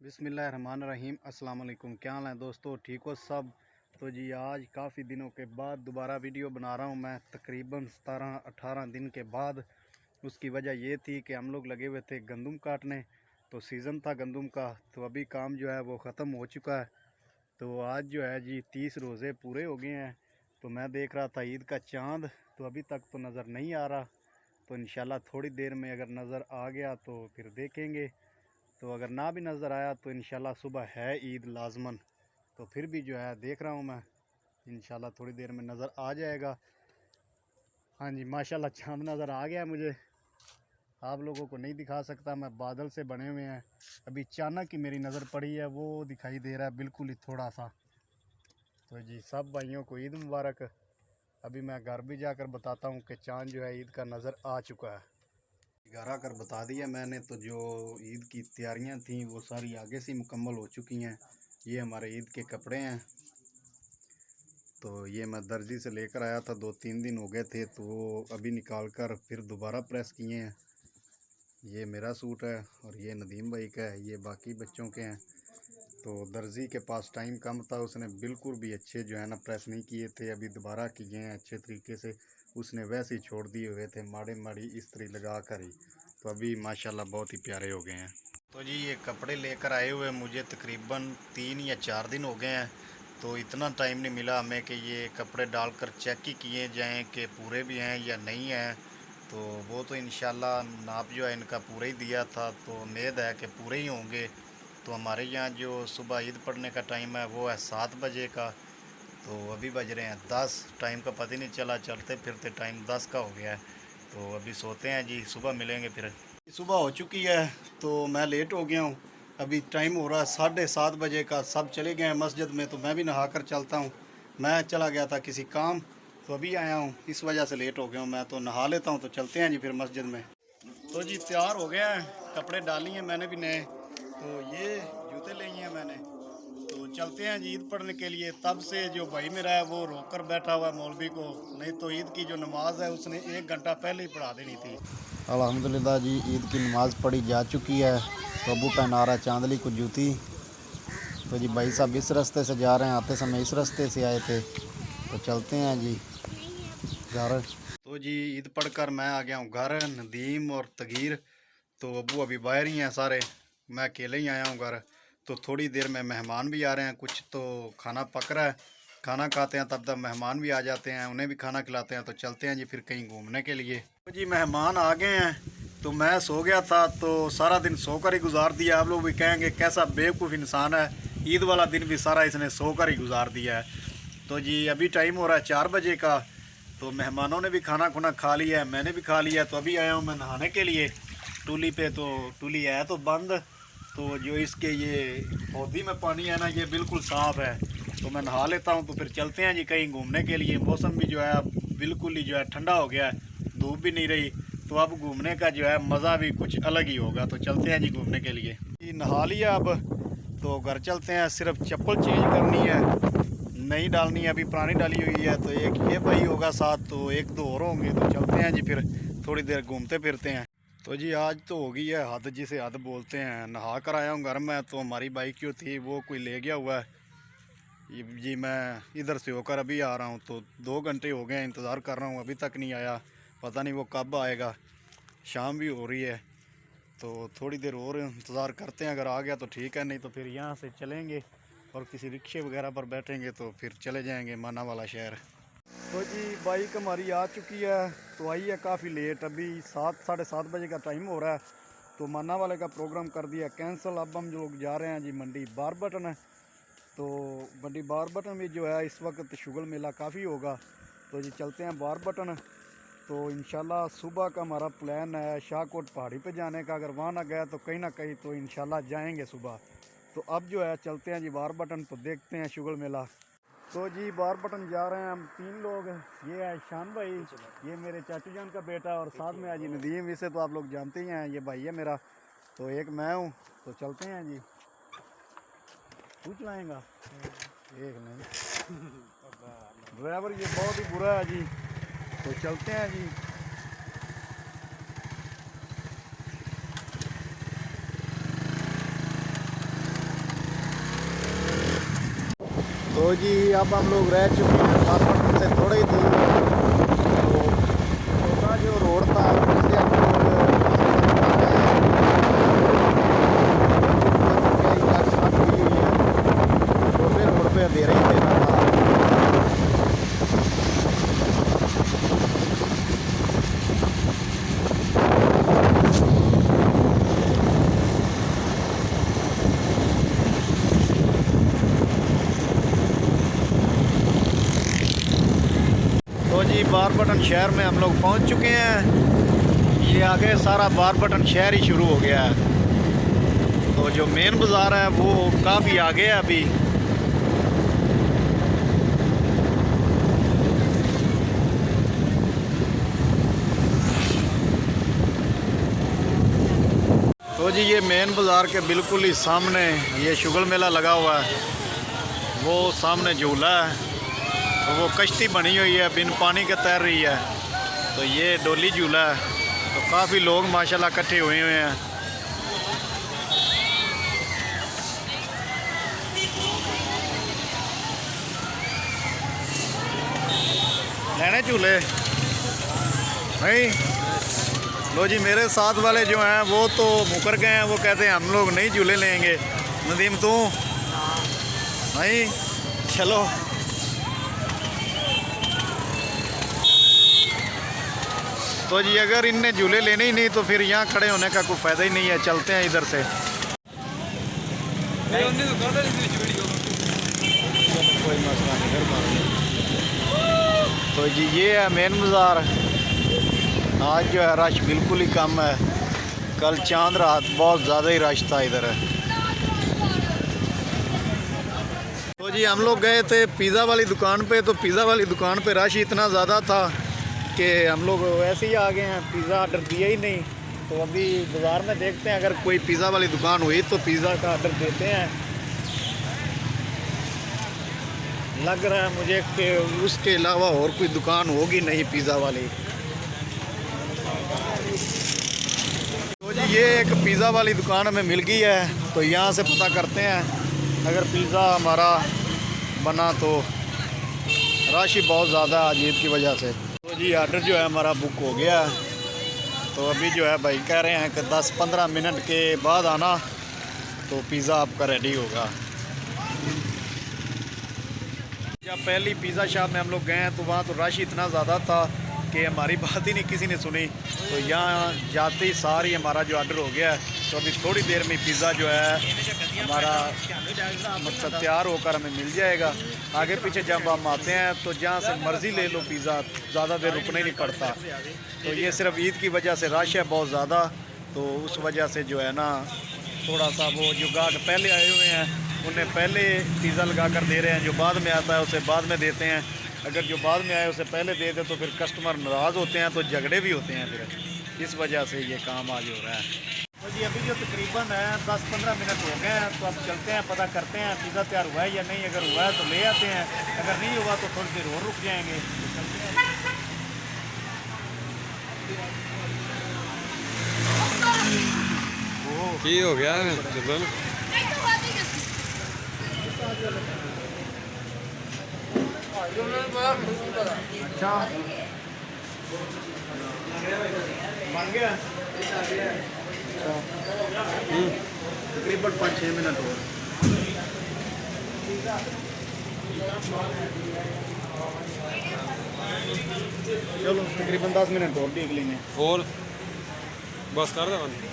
बिस्मिल्लाहिर्रहमानिर्रहीम। अस्सलाम वालेकुम। क्या हाल है दोस्तों, ठीक हो सब? तो जी आज काफ़ी दिनों के बाद दोबारा वीडियो बना रहा हूँ मैं, तकरीबन 17-18 दिन के बाद। उसकी वजह ये थी कि हम लोग लगे हुए थे गंदम काटने, तो सीज़न था गंदम का, तो अभी काम जो है वो ख़त्म हो चुका है। तो आज जो है जी 30 रोज़े पूरे हो गए हैं। तो मैं देख रहा था ईद का चाँद, तो अभी तक तो नज़र नहीं आ रहा। तो इंशाल्लाह थोड़ी देर में अगर नज़र आ गया तो फिर देखेंगे, तो अगर ना भी नज़र आया तो इंशाल्लाह सुबह है ईद लाजमन। तो फिर भी जो है देख रहा हूँ मैं, इंशाल्लाह थोड़ी देर में नज़र आ जाएगा। हाँ जी माशाल्लाह चाँद नज़र आ गया मुझे। आप लोगों को नहीं दिखा सकता मैं, बादल से बने हुए हैं। अभी अचानक की मेरी नज़र पड़ी है, वो दिखाई दे रहा है बिल्कुल ही थोड़ा सा। तो जी सब भाइयों को ईद मुबारक। अभी मैं घर भी जाकर बताता हूँ कि चाँद जो है ईद का नज़र आ चुका है। घर आकर बता दिया मैंने, तो जो ईद की तैयारियां थी वो सारी आगे से मुकम्मल हो चुकी हैं। ये हमारे ईद के कपड़े हैं। तो ये मैं दर्जी से लेकर आया था, 2-3 दिन हो गए थे, तो वो अभी निकाल कर फिर दोबारा प्रेस किए हैं। ये मेरा सूट है और ये नदीम भाई का है, ये बाकी बच्चों के हैं। तो दर्जी के पास टाइम कम था, उसने बिल्कुल भी अच्छे जो है ना प्रेस नहीं किए थे, अभी दोबारा किए हैं अच्छे तरीके से। उसने वैसे ही छोड़ दिए हुए थे माड़ी माड़ी इस्त्री लगा कर ही। तो अभी माशाल्लाह बहुत ही प्यारे हो गए हैं। तो जी ये कपड़े लेकर आए हुए मुझे तकरीबन 3 या 4 दिन हो गए हैं। तो इतना टाइम नहीं मिला हमें कि ये कपड़े डालकर चेक ही किए जाएं कि पूरे भी हैं या नहीं हैं। तो वो तो इंशाल्लाह नाप जो है इनका पूरा ही दिया था, तो उम्मीद है कि पूरे ही होंगे। तो हमारे यहाँ जो सुबह ईद पढ़ने का टाइम है वो है 7 बजे का। तो अभी बज रहे हैं 10, टाइम का पता ही नहीं चला, चलते फिरते टाइम 10 का हो गया है। तो अभी सोते हैं जी, सुबह मिलेंगे फिर। सुबह हो चुकी है तो मैं लेट हो गया हूँ। अभी टाइम हो रहा है 7:30 बजे का, सब चले गए हैं मस्जिद में, तो मैं भी नहा कर चलता हूँ। मैं चला गया था किसी काम, तो अभी आया हूँ, इस वजह से लेट हो गया हूँ। मैं तो नहा लेता हूँ, तो चलते हैं जी फिर मस्जिद में। तो जी तैयार हो गया है, कपड़े डाल लिए मैंने भी नए। तो ये जूते ले लिए हैं मैंने, तो चलते हैं जी ईद पढ़ने के लिए। तब से जो भाई मेरा है वो रोक कर बैठा हुआ है मौलवी को, नहीं तो ईद की जो नमाज है उसने 1 घंटा पहले ही पढ़ा देनी थी। अल्हम्दुलिल्लाह जी ईद की नमाज़ पढ़ी जा चुकी है। तो अबू पहना रहा है चांदली को जूती। तो जी भाई साहब इस रास्ते से जा रहे हैं, आते समय इस रास्ते से आए थे। तो चलते हैं जी घर। तो जी ईद पढ़कर मैं आ गया हूँ घर, नदीम और तगीर तो अबू अभी बाहर ही हैं सारे, मैं अकेले ही आया हूँ घर। तो थोड़ी देर में मेहमान भी आ रहे हैं कुछ, तो खाना पक रहा है, खाना खाते हैं तब तक मेहमान भी आ जाते हैं, उन्हें भी खाना खिलाते हैं। तो चलते हैं जी फिर कहीं घूमने के लिए। तो जी मेहमान आ गए हैं, तो मैं सो गया था, तो सारा दिन सोकर ही गुजार दिया। आप लोग भी कहेंगे कैसा बेवकूफ़ इंसान है, ईद वाला दिन भी सारा इसने सोकर ही गुजार दिया है। तो जी अभी टाइम हो रहा है 4 बजे का। तो मेहमानों ने भी खाना खुना खा लिया है, मैंने भी खा लिया। तो अभी आया हूँ मैं नहाने के लिए टूली पे। तो टूली है तो बंद, तो जो इसके ये पौधी में पानी है ना ये बिल्कुल साफ़ है। तो मैं नहा लेता हूँ, तो फिर चलते हैं जी कहीं घूमने के लिए। मौसम भी जो है अब बिल्कुल ही जो है ठंडा हो गया है, धूप भी नहीं रही, तो अब घूमने का जो है मज़ा भी कुछ अलग ही होगा। तो चलते हैं जी घूमने के लिए। नहा लिया अब, तो घर चलते हैं। सिर्फ चप्पल चेंज करनी है, नई डालनी है, अभी पुरानी डाली हुई है। तो एक ये भाई होगा साथ, तो 1-2 और होंगे। तो चलते हैं जी फिर थोड़ी देर घूमते फिरते हैं। तो जी आज तो हो गई है हद, जिसे हद बोलते हैं। नहा कर आया हूँ घर में, तो हमारी बाइक जो थी वो कोई ले गया हुआ है। जी मैं इधर से होकर अभी आ रहा हूँ, तो 2 घंटे हो गए इंतज़ार कर रहा हूँ, अभी तक नहीं आया। पता नहीं वो कब आएगा, शाम भी हो रही है। तो थोड़ी देर और इंतज़ार करते हैं, अगर आ गया तो ठीक है, नहीं तो फिर यहाँ से चलेंगे और किसी रिक्शे वगैरह पर बैठेंगे, तो फिर चले जाएंगे माना वाला शहर। तो जी बाइक हमारी आ चुकी है, तो आई है काफ़ी लेट, अभी 7-7:30 बजे का टाइम हो रहा है। तो माना वाले का प्रोग्राम कर दिया कैंसिल। अब हम लोग जा रहे हैं जी मंडी बारबटन। तो मंडी बारबटन में जो है इस वक्त शुगल मेला काफ़ी होगा। तो जी चलते हैं बारबटन। तो इंशाल्लाह सुबह का हमारा प्लान है शाहकोट पहाड़ी पे जाने का, अगर वहाँ ना गया तो कहीं ना कहीं तो इंशाल्लाह जाएंगे सुबह। तो अब जो है चलते हैं जी बारबटन, तो देखते हैं शुगल मेला। तो जी बारबटन जा रहे हैं हम 3 लोग। ये है शान भाई, ये मेरे चाचू जान का बेटा, और साथ में है जी नदीम, इसे तो आप लोग जानते ही हैं, ये भाई है मेरा। तो एक मैं हूँ। तो चलते हैं जी। तू चलाएगा? एक नहीं ड्राइवर ये बहुत ही बुरा है जी। तो चलते हैं जी। तो जी अब हम लोग रह चुके हैं बारपटन से थोड़ी ही दूर। तो छोटा जो रोड था उससे हम लोग छोटे रोड पे अंधेरा ही देना था। तो जी बारपटन शहर में हम लोग पहुंच चुके हैं। ये आगे सारा बारपटन शहर ही शुरू हो गया है। तो जो मेन बाज़ार है वो काफ़ी आगे है अभी। तो जी ये मेन बाज़ार के बिल्कुल ही सामने ये शुगल मेला लगा हुआ है। वो सामने झूला है, तो वो कश्ती बनी हुई है, बिन पानी के तैर रही है। तो ये डोली झूला है। तो काफ़ी लोग माशाल्लाह इकट्ठे हुए हैं। लेने झूले नहीं? लो जी मेरे साथ वाले जो हैं वो तो मुकर गए हैं। वो कहते हैं हम लोग नहीं झूले लेंगे। नदीम तू नहीं? चलो तो जी अगर इनने झूले लेने ही नहीं तो फिर यहाँ खड़े होने का कोई फ़ायदा ही नहीं है। चलते हैं इधर से। कोई मसला नहीं। तो जी ये है मेन बाज़ार। आज जो है रश बिल्कुल ही कम है। कल चांद रात बहुत ज़्यादा ही रश था इधर। तो जी हम लोग गए थे पिज़्ज़ा वाली दुकान पे। तो पिज़्ज़ा वाली दुकान पे रश इतना ज़्यादा था कि हम लोग ऐसे ही आ गए हैं। पिज़्ज़ा ऑर्डर दिया ही नहीं। तो अभी बाज़ार में देखते हैं अगर कोई पिज़्ज़ा वाली दुकान हुई तो पिज़्ज़ा का ऑर्डर देते हैं। लग रहा है मुझे कि उसके अलावा और कोई दुकान होगी नहीं पिज़्ज़ा वाली। तो जी ये एक पिज़्ज़ा वाली दुकान हमें मिल गई है। तो यहाँ से पता करते हैं अगर पिज़्ज़ा हमारा बना तो। रश ही बहुत ज़्यादा आज ईद की वजह से। तो जी ऑर्डर जो है हमारा बुक हो गया। तो अभी जो है भाई कह रहे हैं कि 10-15 मिनट के बाद आना तो पिज़्ज़ा आपका रेडी होगा। जब पहली पिज़्ज़ा शॉप में हम लोग गए हैं तो वहाँ तो रश इतना ज़्यादा था कि हमारी बात ही नहीं किसी ने सुनी। तो यहाँ जाते ही सारी हमारा जो ऑर्डर हो गया है। तो अभी थोड़ी देर में पिज़्ज़ा जो है हमारा मतलब तैयार होकर हमें मिल जाएगा। आगे पीछे जब हम आते हैं तो जहाँ से मर्ज़ी ले लो पिज़्ज़ा, ज़्यादा देर रुकना ही नहीं पड़ता। तो ये सिर्फ ईद की वजह से रश है बहुत ज़्यादा। तो उस वजह से जो है ना थोड़ा सा वो जो गाहक पहले आए हुए हैं उन्हें पहले पिज़्ज़ा लगा कर दे रहे हैं। जो बाद में आता है उसे बाद में देते हैं। अगर जो बाद में आए उसे पहले दे दे तो फिर कस्टमर नाराज़ होते हैं, तो झगड़े भी होते हैं। फिर इस वजह से ये काम आज हो रहा है। तो जी अभी जो तकरीबन है 10-15 मिनट हो गए हैं। तो अब चलते हैं, पता करते हैं पिज़्ज़ा तैयार हुआ है या नहीं। अगर हुआ है तो ले आते हैं, अगर नहीं हुआ तो थोड़ी देर और रुक जाएंगे। तो चलते हैं। हो गया अच्छा बन गया। तकरीबन 5-6 मिनट हो। चलो तकरीबन 10 मिनट और देख लेंगे। और बस कर दे।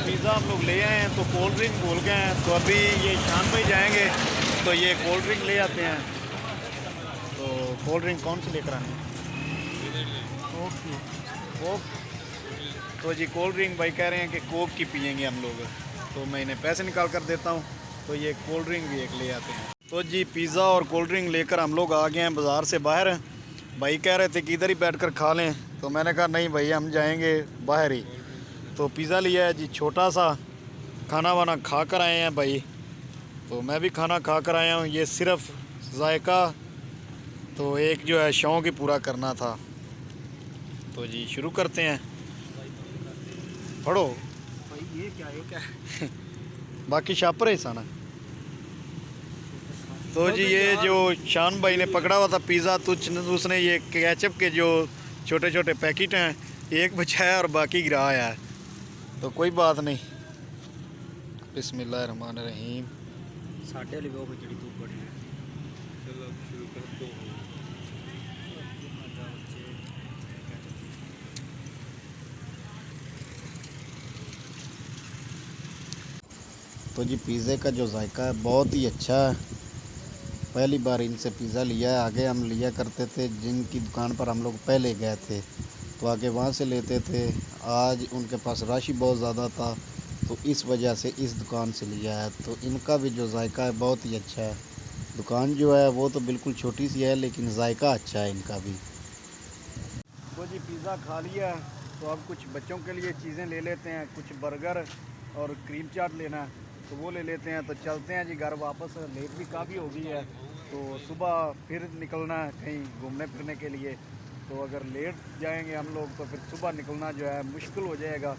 पिज़्ज़ा हम लोग ले आए हैं तो कोल्ड ड्रिंक भूल गए हैं। तो अभी ये शाम में ही जाएंगे तो ये कोल्ड ड्रिंक ले आते हैं। तो कोल्ड ड्रिंक कौन सी लेकर आनी है? कोक। तो जी कोल्ड ड्रिंक भाई कह रहे हैं कि कोक की पियेंगे हम लोग। तो मैं इन्हें पैसे निकाल कर देता हूँ। तो ये कोल्ड ड्रिंक भी एक ले आते हैं। तो जी पिज़्ज़ा और कोल्ड ड्रिंक लेकर हम लोग आ गए हैं बाज़ार से बाहर। भाई कह रहे थे कि इधर ही बैठकर खा लें, तो मैंने कहा नहीं भाई हम जाएंगे बाहर ही। तो पिज़्ज़ा लिया है जी छोटा सा, खाना वाना खा कर आए हैं भाई। तो मैं भी खाना खा कर आया हूँ। ये सिर्फ जायका तो एक जो है शौक़ ही पूरा करना था। तो जी शुरू करते हैं। पढ़ो भाई ये क्या बाकी शापर है साना। तो जी ये जो शान भाई ने पकड़ा हुआ था पिज़्ज़ा, तो उसने ये केचप के जो छोटे छोटे पैकेट हैं एक बचाया और बाकी गिराया है। तो कोई बात नहीं। बिस्मिल्लाहिर्रहमानिर्रहीम। साढ़े वाली वो खिचड़ी तू पड़ी है। चलो अब शुरू कर दो। तो जी पिज़्ज़े का जो जायका है बहुत ही अच्छा है। पहली बार इनसे पिज़्ज़ा लिया है। आगे हम लिया करते थे जिनकी दुकान पर हम लोग पहले गए थे, तो आगे वहाँ से लेते थे। आज उनके पास राशि बहुत ज़्यादा था, तो इस वजह से इस दुकान से लिया है। तो इनका भी जो जायका है बहुत ही अच्छा है। दुकान जो है वो तो बिल्कुल छोटी सी है, लेकिन जायका अच्छा है इनका भी। तो जी पिज़्ज़ा खा लिया है, तो अब कुछ बच्चों के लिए चीज़ें ले लेते हैं। कुछ बर्गर और क्रीम चाट लेना है तो वो ले लेते हैं। तो चलते हैं जी घर वापस। लेट भी काफ़ी हो गई है, तो सुबह फिर निकलना है कहीं घूमने फिरने के लिए। तो अगर लेट जाएंगे हम लोग तो फिर सुबह निकलना जो है मुश्किल हो जाएगा।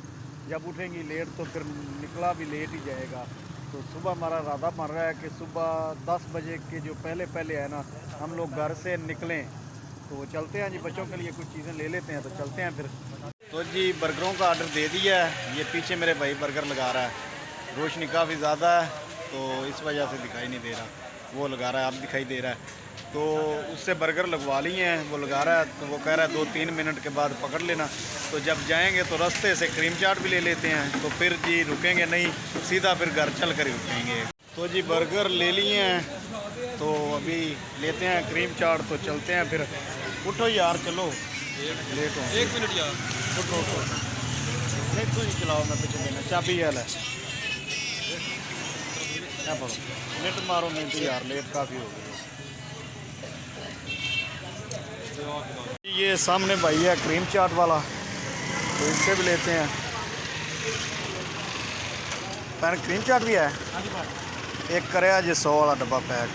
जब उठेंगी लेट तो फिर निकला भी लेट ही जाएगा। तो सुबह हमारा इरादा बन रहा है कि सुबह 10 बजे के जो पहले है ना हम लोग घर से निकलें। तो चलते हैं जी, बच्चों के लिए कुछ चीज़ें ले लेते हैं। तो चलते हैं फिर। तो जी बर्गरों का आर्डर दे दिया है। ये पीछे मेरे भाई बर्गर लगा रहा है। रोशनी काफ़ी ज़्यादा है तो इस वजह से दिखाई नहीं दे रहा। वो लगा रहा है, अब दिखाई दे रहा है। तो उससे बर्गर लगवा लिए हैं, वो लगा रहा है। तो वो कह रहा है 2-3 मिनट के बाद पकड़ लेना। तो जब जाएंगे तो रास्ते से क्रीम चाट भी ले लेते हैं। तो फिर जी रुकेंगे नहीं, सीधा फिर घर चल कर ही रुकेंगे। तो जी बर्गर ले लिए हैं, तो अभी लेते हैं क्रीम चाट। तो चलते हैं फिर। उठो यार चलो, लेट हो। 1 मिनट यार। उठो उठो, नहीं तो नहीं चलाओ, मैं पीछे देना चाबी है। क्या पढ़ो नेट मारो, नहीं तो यार लेट काफ़ी हो गई। ये सामने भाई है क्रीम चाट वाला, तो इससे भी लेते हैं। पैन क्रीम चाट भी है, एक करे जी 100 वाला डब्बा पैक।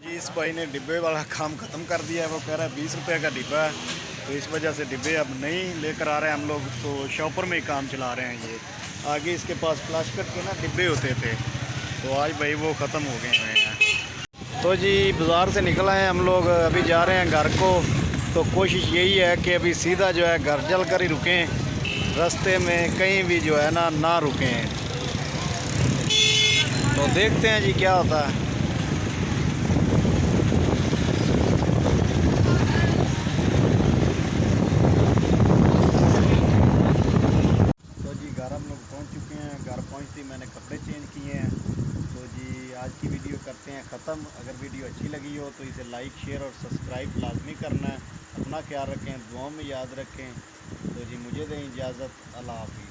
जी इस भाई ने डिब्बे वाला काम ख़त्म कर दिया है। वो कह रहा है 20 रुपये का डिब्बा है, तो इस वजह से डिब्बे अब नहीं लेकर आ रहे हैं हम लोग। तो शॉपर में ही काम चला रहे हैं। ये आगे इसके पास प्लास्टिक के ना डिब्बे होते थे, तो आज भाई वो ख़त्म हो गए हैं। तो जी बाज़ार से निकल आए हम लोग, अभी जा रहे हैं घर को। तो कोशिश यही है कि अभी सीधा जो है घर चल कर ही रुकें, रास्ते में कहीं भी जो है ना रुकें। तो देखते हैं जी क्या होता है। घर पहुंचते मैंने कपड़े चेंज किए हैं। तो जी आज की वीडियो करते हैं ख़त्म। अगर वीडियो अच्छी लगी हो तो इसे लाइक शेयर और सब्सक्राइब लाजमी करना है। अपना ख्याल रखें, दुआओं में याद रखें। तो जी मुझे दें इजाज़त। अल्लाह हाफ़िज़।